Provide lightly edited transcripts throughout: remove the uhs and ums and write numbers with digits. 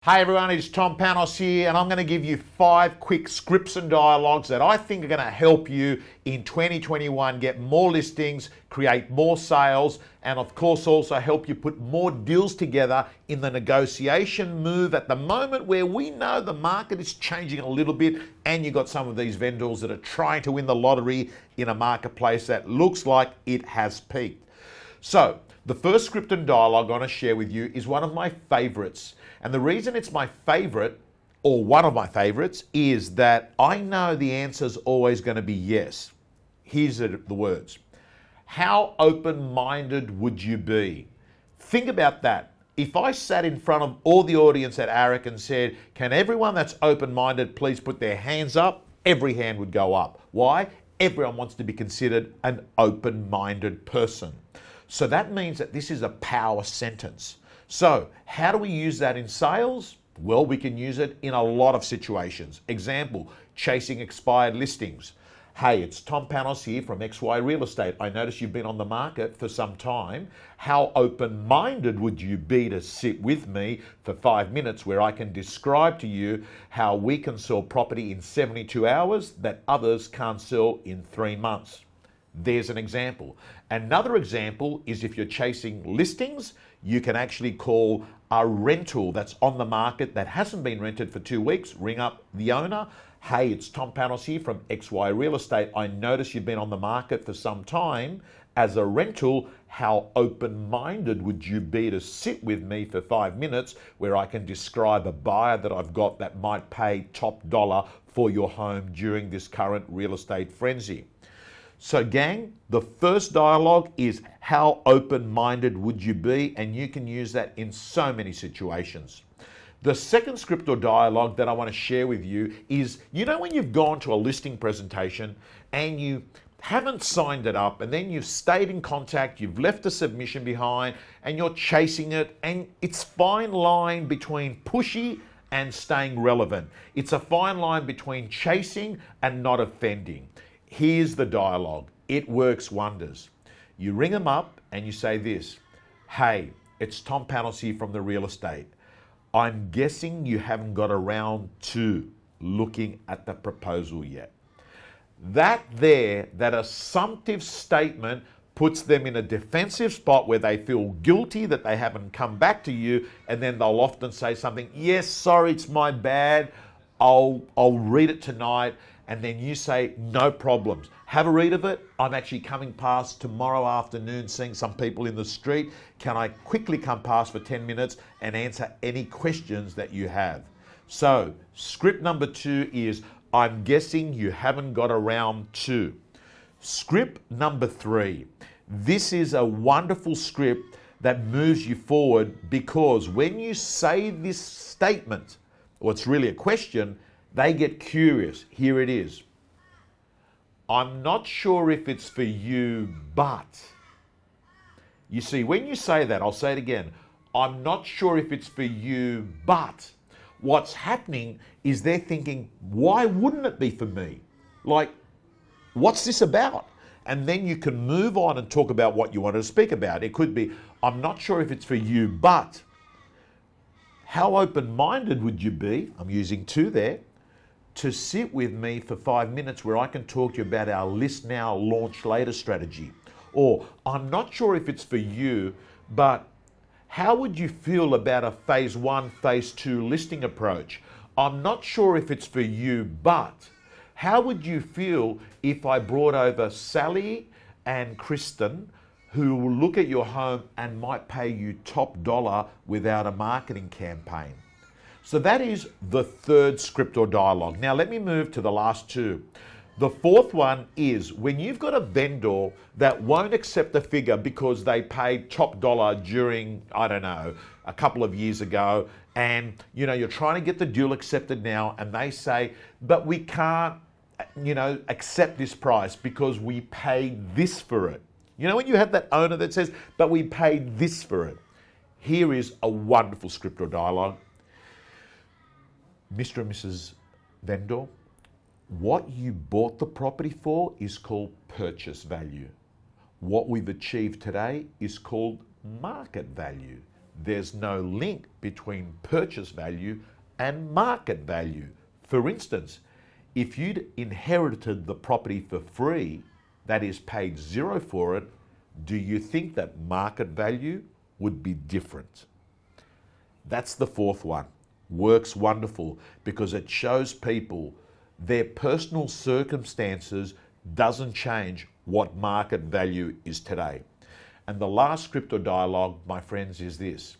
Hey everyone, it's Tom Panos here, and I'm going to give you 5 quick scripts and dialogues that I think are going to help you in 2021 get more listings, create more sales, and of course also help you put more deals together in the negotiation move at the moment where we know the market is changing a little bit and you've got some of these vendors that are trying to win the lottery in a marketplace that looks like it has peaked. So, the first script and dialogue I want to share with you is one of my favorites. And the reason it's my favorite, or one of my favorites, is that I know the answer is always going to be yes. Here's the words. How open-minded would you be? Think about that. If I sat in front of all the audience at ARIC and said, can everyone that's open-minded please put their hands up? Every hand would go up. Why? Everyone wants to be considered an open-minded person. So that means that this is a power sentence. So how do we use that in sales? Well, we can use it in a lot of situations. Example, chasing expired listings. Hey, it's Tom Panos here from XY Real Estate. I notice you've been on the market for some time. How open-minded would you be to sit with me for 5 minutes where I can describe to you how we can sell property in 72 hours that others can't sell in 3 months? There's an example. Another example is if you're chasing listings, you can actually call a rental that's on the market that hasn't been rented for 2 weeks, ring up the owner. Hey, it's Tom Panos here from XY Real Estate. I notice you've been on the market for some time. As a rental, how open-minded would you be to sit with me for 5 minutes where I can describe a buyer that I've got that might pay top dollar for your home during this current real estate frenzy? So gang, the first dialogue is how open-minded would you be, and you can use that in so many situations. The second script or dialogue that I want to share with you is, you know when you've gone to a listing presentation and you haven't signed it up and then you've stayed in contact, you've left a submission behind and you're chasing it, and it's fine line between pushy and staying relevant. It's a fine line between chasing and not offending. Here's the dialogue. It works wonders. You ring them up and you say this. Hey, it's Tom Panos here from the real estate. I'm guessing you haven't got around to looking at the proposal yet. That assumptive statement puts them in a defensive spot where they feel guilty that they haven't come back to you, and then they'll often say something, yes, sorry, it's my bad. I'll read it tonight. And then you say, no problems. Have a read of it. I'm actually coming past tomorrow afternoon, seeing some people in the street. Can I quickly come past for 10 minutes and answer any questions that you have? So, script number 2 is, I'm guessing you haven't got around to. Script number 3. This is a wonderful script that moves you forward, because when you say this statement, or it's really a question, they get curious. Here it is. I'm not sure if it's for you, but. You see, when you say that, I'll say it again. I'm not sure if it's for you, but. What's happening is they're thinking, why wouldn't it be for me? Like, what's this about? And then you can move on and talk about what you wanted to speak about. It could be, I'm not sure if it's for you, but. How open-minded would you be? I'm using 2 there. To sit with me for 5 minutes where I can talk to you about our list now, launch later strategy. Or, I'm not sure if it's for you, but how would you feel about a phase 1, phase 2 listing approach? I'm not sure if it's for you, but how would you feel if I brought over Sally and Kristen, who will look at your home and might pay you top dollar without a marketing campaign? So that is the third script or dialogue. Now let me move to the last 2. The fourth one is when you've got a vendor that won't accept a figure because they paid top dollar during, I don't know, a couple of years ago, and you're trying to get the deal accepted now, and they say, but we can't, accept this price because we paid this for it. When you have that owner that says, but we paid this for it. Here is a wonderful script or dialogue. Mr. and Mrs. Vendor, what you bought the property for is called purchase value. What we've achieved today is called market value. there's no link between purchase value and market value. For instance, if you'd inherited the property for free, that is paid zero for it, do you think that market value would be different? That's the fourth one. Works wonderful because it shows people their personal circumstances doesn't change what market value is today. And the last script or dialogue, my friends, is this.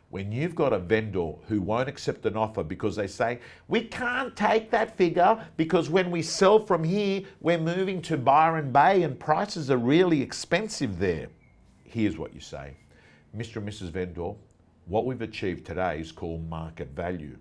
When you've got a vendor who won't accept an offer because they say, we can't take that figure because when we sell from here, we're moving to Byron Bay and prices are really expensive there. Here's what you say. Mr. and Mrs. Vendor, what we've achieved today is called market value.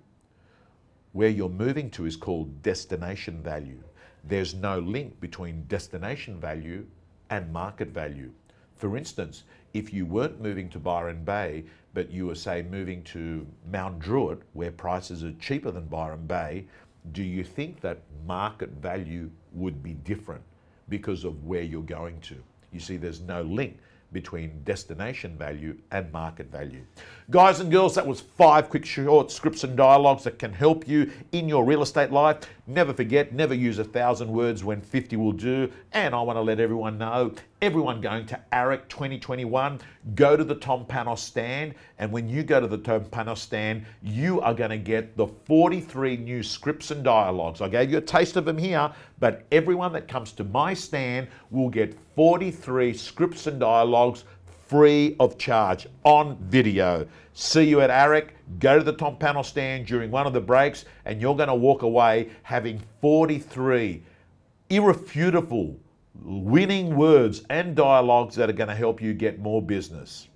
Where you're moving to is called destination value. There's no link between destination value and market value. For instance, if you weren't moving to Byron Bay, but you were, say, moving to Mount Druitt, where prices are cheaper than Byron Bay, do you think that market value would be different because of where you're going to? You see, there's no link between destination value and market value. Guys and girls, that was 5 quick short scripts and dialogues that can help you in your real estate life. Never forget, never use 1,000 words when 50 will do. And I want to let everyone know, everyone going to AREC 2021, go to the Tom Panos stand. And when you go to the Tom Panos stand, you are going to get the 43 new scripts and dialogues. I gave you a taste of them here, but everyone that comes to my stand will get 43 scripts and dialogues free of charge on video. See you at AREC. Go to the Tom Panos stand during one of the breaks and you're going to walk away having 43 irrefutable winning words and dialogues that are going to help you get more business.